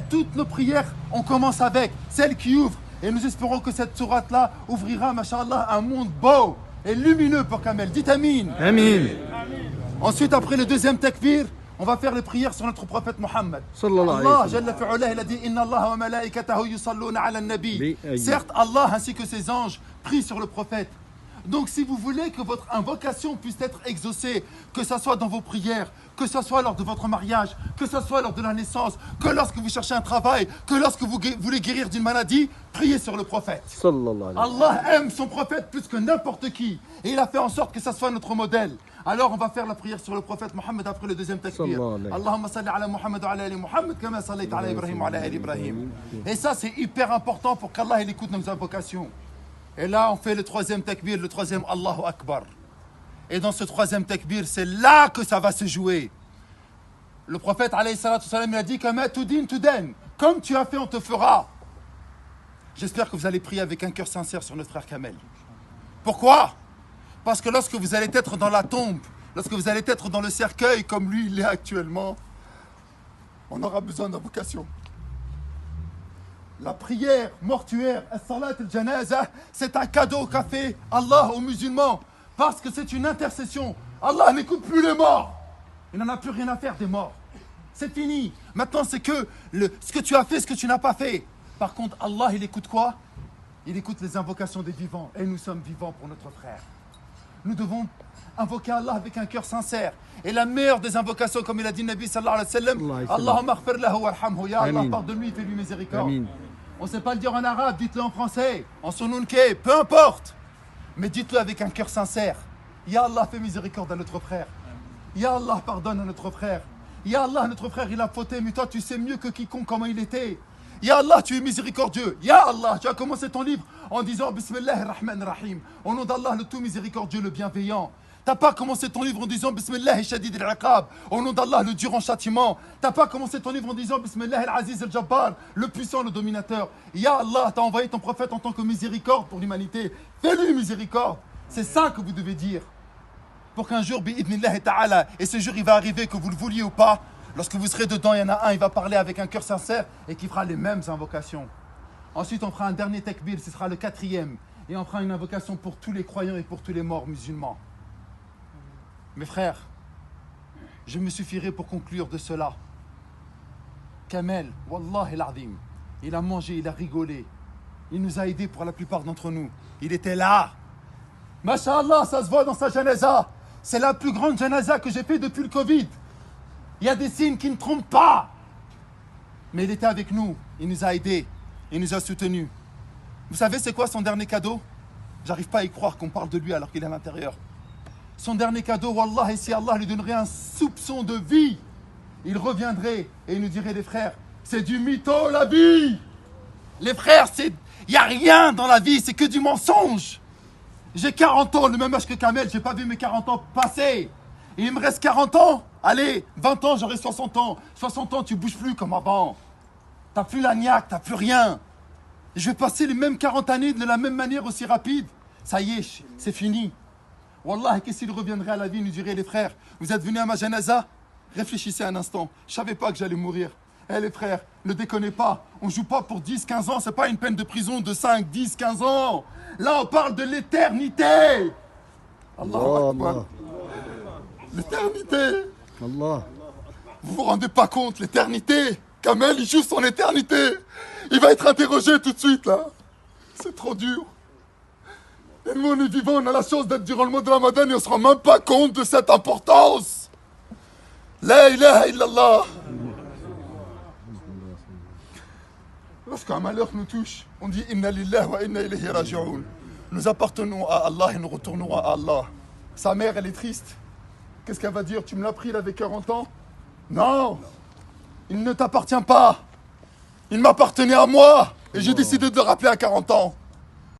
toutes nos prières, on commence avec celle qui ouvre. Et nous espérons que cette sourate-là ouvrira, masha'Allah, un monde beau et lumineux pour Kamel. Dites Amin. Amin. Ensuite, après le deuxième takbir, on va faire les prières sur notre prophète Mohammed. Sallallahu alayhi wa Allah, sallam. Jalla fi'ulah, il a dit Inna Allah wa malaikatahu yusalluna ala nabi. Oui, aïe. Certes, Allah ainsi que ses anges prient sur le prophète. Donc, si vous voulez que votre invocation puisse être exaucée, que ce soit dans vos prières, que ce soit lors de votre mariage, que ce soit lors de la naissance, que lorsque vous cherchez un travail, que lorsque vous voulez guérir d'une maladie, priez sur le prophète. Sallallahu alayhi wa sallam. Allah aime son prophète plus que n'importe qui. Et il a fait en sorte que ça soit notre modèle. Alors on va faire la prière sur le prophète Mohammed après le deuxième takbir. Sallallahu alayhi. Allahumma salli ala Muhammad wa ala ali Muhammad kama sallaita ala Ibrahim wa ala ali Ibrahim. Et ça c'est hyper important pour qu'Allah il écoute nos invocations. Et là on fait le troisième takbir, le troisième Allahu Akbar. Et dans ce troisième takbir, c'est là que ça va se jouer. Le prophète alayhi salatu wassalam, il a dit kama tudin tudan. Comme tu as fait, on te fera. J'espère que vous allez prier avec un cœur sincère sur notre frère Kamel. Pourquoi? Parce que lorsque vous allez être dans la tombe, lorsque vous allez être dans le cercueil comme lui il est actuellement, on aura besoin d'invocation. La prière mortuaire, as-salat al-janaza, c'est un cadeau qu'a fait Allah aux musulmans. Parce que c'est une intercession. Allah n'écoute plus les morts. Il n'en a plus rien à faire des morts. C'est fini. Maintenant c'est que ce que tu as fait, ce que tu n'as pas fait. Par contre, Allah, il écoute quoi? Il écoute les invocations des vivants. Et nous sommes vivants pour notre frère. Nous devons invoquer Allah avec un cœur sincère. Et la meilleure des invocations, comme il a dit Nabi sallallahu alayhi wa sallam, Allahumma aghfir lahu warhamhu. Ya Allah, Amin. pardonne-lui, fais-lui miséricorde. Amin. On ne sait pas le dire en arabe, dites-le en français, en sonunke, peu importe. Mais dites-le avec un cœur sincère. Ya Allah, fais miséricorde à notre frère. Ya Allah, pardonne à notre frère. Ya Allah, notre frère, il a fauté, mais toi, tu sais mieux que quiconque comment il était. Ya Allah, tu es miséricordieux. Ya Allah, tu as commencé ton livre en disant Bismillah ar-Rahman ar-Rahim. Au nom d'Allah, le tout miséricordieux, le bienveillant. T'as pas commencé ton livre en disant Bismillah shadid al-Iqab. Au nom d'Allah, le dur en châtiment. T'as pas commencé ton livre en disant Bismillah al-Aziz al-Jabbar, le puissant, le dominateur. Ya Allah, t'as envoyé ton prophète en tant que miséricorde pour l'humanité. Fais-lui miséricorde. C'est ça que vous devez dire. Pour qu'un jour, bi'idnillahi ta'ala, et ce jour il va arriver, que vous le vouliez ou pas, lorsque vous serez dedans, il y en a un, il va parler avec un cœur sincère et qui fera les mêmes invocations. Ensuite, on fera un dernier takbir, ce sera le quatrième. Et on fera une invocation pour tous les croyants et pour tous les morts musulmans. Mes frères, je me suffirai pour conclure de cela. Kamel, Wallah el-Azim, il a mangé, il a rigolé. Il nous a aidés pour la plupart d'entre nous. Il était là. Masha'Allah, ça se voit dans sa janaza. C'est la plus grande janaza que j'ai fait depuis le Covid. Il y a des signes qui ne trompent pas. Mais il était avec nous. Il nous a aidés. Il nous a soutenus. Vous savez c'est quoi son dernier cadeau? J'arrive pas à y croire qu'on parle de lui alors qu'il est à l'intérieur. Son dernier cadeau, Wallah, et si Allah lui donnerait un soupçon de vie, il reviendrait et il nous dirait, les frères, c'est du mytho la vie. Les frères, il n'y a rien dans la vie, c'est que du mensonge. J'ai 40 ans, le même âge que Kamel, j'ai pas vu mes 40 ans passer. Et il me reste 40 ans. Allez, 20 ans, j'aurai 60 ans. 60 ans, tu bouges plus comme avant. T'as plus la niaque, t'as plus rien. Et je vais passer les mêmes 40 années de la même manière aussi rapide. Ça y est, c'est fini. Wallah, qu'est-ce qu'il reviendrait à la vie, nous dirait, les frères, vous êtes venus à ma janaza? Réfléchissez un instant. Je savais pas que j'allais mourir. Eh les frères, ne déconnez pas. On joue pas pour 10, 15 ans. C'est pas une peine de prison de 5, 10, 15 ans. Là, on parle de l'éternité. Allahu Akbar. L'éternité. Allah. Vous vous rendez pas compte, l'éternité. Kamel, il joue son éternité. Il va être interrogé tout de suite, là. C'est trop dur. Et nous, on est vivants, on a la chance d'être durant le mois de Ramadan et on se rend même pas compte de cette importance. La ilaha illallah. Lorsqu'un malheur nous touche, on dit Inna lillahi wa inna ilayhi raji'un. Nous appartenons à Allah et nous retournerons à Allah. Sa mère, elle est triste. Qu'est-ce qu'elle va dire? Tu me l'as pris, il avait 40 ans? Non. Il ne t'appartient pas. Il m'appartenait à moi. Et j'ai décidé de le rappeler à 40 ans.